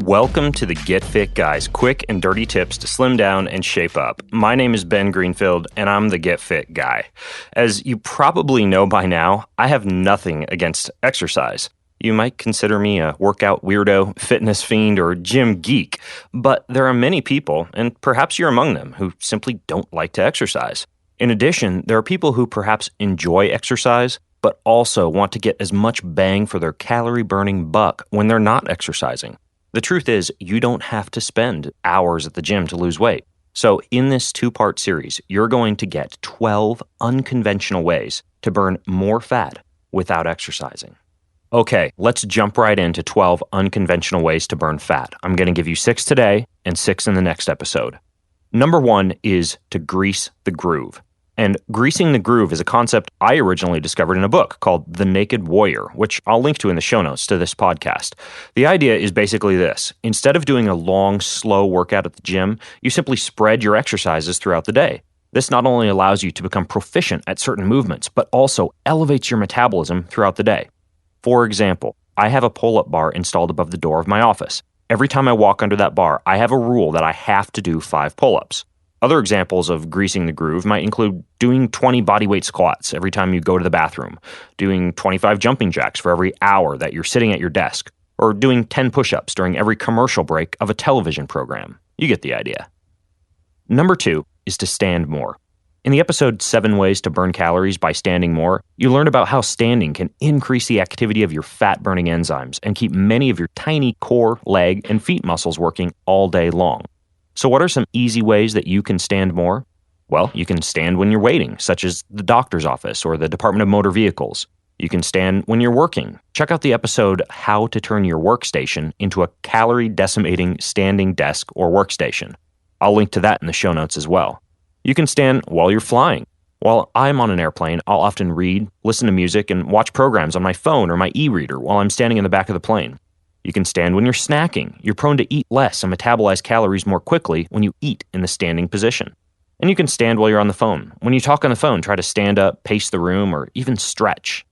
Welcome to the Get Fit Guys, quick and dirty tips to slim down and shape up. My name is Ben Greenfield, and I'm the Get Fit Guy. As you probably know by now, I have nothing against exercise. You might consider me a workout weirdo, fitness fiend, or gym geek, but there are many people, and perhaps you're among them, who simply don't like to exercise. In addition, there are people who perhaps enjoy exercise, but also want to get as much bang for their calorie-burning buck when they're not exercising. The truth is, you don't have to spend hours at the gym to lose weight. So in this two-part series, you're going to get 12 unconventional ways to burn more fat without exercising. Okay, let's jump right into 12 unconventional ways to burn fat. I'm going to give you 6 today and 6 in the next episode. Number 1 is to grease the groove. And greasing the groove is a concept I originally discovered in a book called The Naked Warrior, which I'll link to in the show notes to this podcast. The idea is basically this. Instead of doing a long, slow workout at the gym, you simply spread your exercises throughout the day. This not only allows you to become proficient at certain movements, but also elevates your metabolism throughout the day. For example, I have a pull-up bar installed above the door of my office. Every time I walk under that bar, I have a rule that I have to do 5 pull-ups. Other examples of greasing the groove might include doing 20 bodyweight squats every time you go to the bathroom, doing 25 jumping jacks for every hour that you're sitting at your desk, or doing 10 push-ups during every commercial break of a television program. You get the idea. Number 2 is to stand more. In the episode 7 Ways to Burn Calories by Standing More, you learn about how standing can increase the activity of your fat-burning enzymes and keep many of your tiny core, leg, and feet muscles working all day long. So what are some easy ways that you can stand more? Well, you can stand when you're waiting, such as the doctor's office or the Department of Motor Vehicles. You can stand when you're working. Check out the episode, How to Turn Your Workstation into a Calorie-Decimating Standing Desk or Workstation. I'll link to that in the show notes as well. You can stand while you're flying. While I'm on an airplane, I'll often read, listen to music, and watch programs on my phone or my e-reader while I'm standing in the back of the plane. You can stand when you're snacking. You're prone to eat less and metabolize calories more quickly when you eat in the standing position. And you can stand while you're on the phone. When you talk on the phone, try to stand up, pace the room, or even stretch.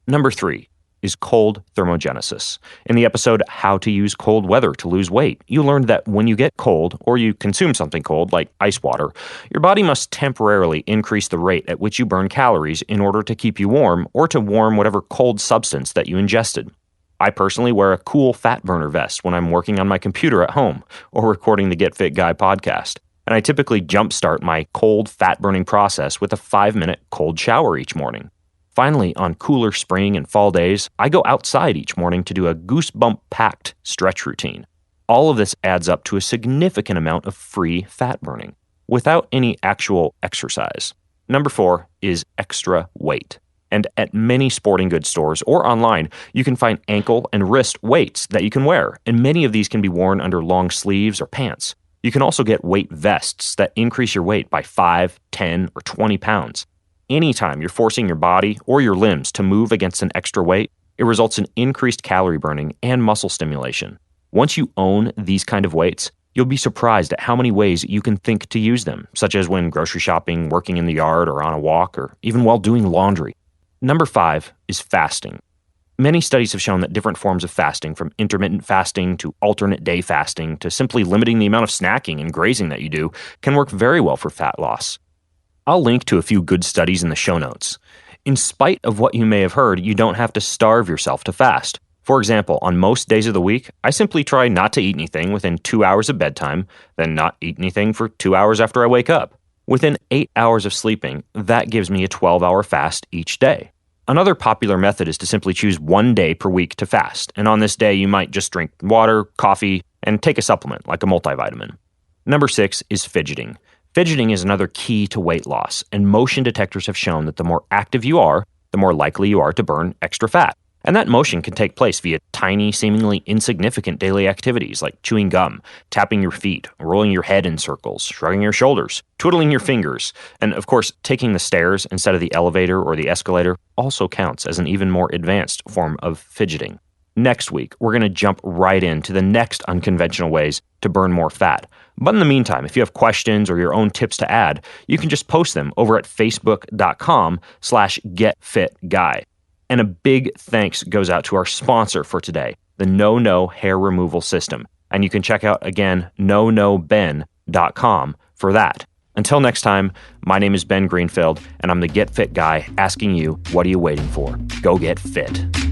Number 3 is cold thermogenesis. In the episode, How to Use Cold Weather to Lose Weight, you learned that when you get cold, or you consume something cold, like ice water, your body must temporarily increase the rate at which you burn calories in order to keep you warm or to warm whatever cold substance that you ingested. I personally wear a cool fat burner vest when I'm working on my computer at home or recording the Get Fit Guy podcast, and I typically jumpstart my cold fat-burning process with a 5-minute cold shower each morning. Finally, on cooler spring and fall days, I go outside each morning to do a goosebump-packed stretch routine. All of this adds up to a significant amount of free fat burning without any actual exercise. Number 4 is extra weight. And at many sporting goods stores or online, you can find ankle and wrist weights that you can wear, and many of these can be worn under long sleeves or pants. You can also get weight vests that increase your weight by 5, 10, or 20 pounds. Anytime you're forcing your body or your limbs to move against an extra weight, it results in increased calorie burning and muscle stimulation. Once you own these kind of weights, you'll be surprised at how many ways you can think to use them, such as when grocery shopping, working in the yard, or on a walk, or even while doing laundry. Number 5 is fasting. Many studies have shown that different forms of fasting, from intermittent fasting to alternate day fasting to simply limiting the amount of snacking and grazing that you do, can work very well for fat loss. I'll link to a few good studies in the show notes. In spite of what you may have heard, you don't have to starve yourself to fast. For example, on most days of the week, I simply try not to eat anything within 2 hours of bedtime, then not eat anything for 2 hours after I wake up. Within 8 hours of sleeping, that gives me a 12-hour fast each day. Another popular method is to simply choose 1 day per week to fast, and on this day you might just drink water, coffee, and take a supplement like a multivitamin. Number 6 is fidgeting. Fidgeting is another key to weight loss, and motion detectors have shown that the more active you are, the more likely you are to burn extra fat. And that motion can take place via tiny, seemingly insignificant daily activities like chewing gum, tapping your feet, rolling your head in circles, shrugging your shoulders, twiddling your fingers, and of course, taking the stairs instead of the elevator or the escalator also counts as an even more advanced form of fidgeting. Next week, we're going to jump right into the next unconventional ways to burn more fat. But in the meantime, if you have questions or your own tips to add, you can just post them over at facebook.com/getfitguy. And a big thanks goes out to our sponsor for today, the No hair removal system. And you can check out, again, nonoben.com for that. Until next time, my name is Ben Greenfield, and I'm the Get Fit Guy asking you, what are you waiting for? Go get fit.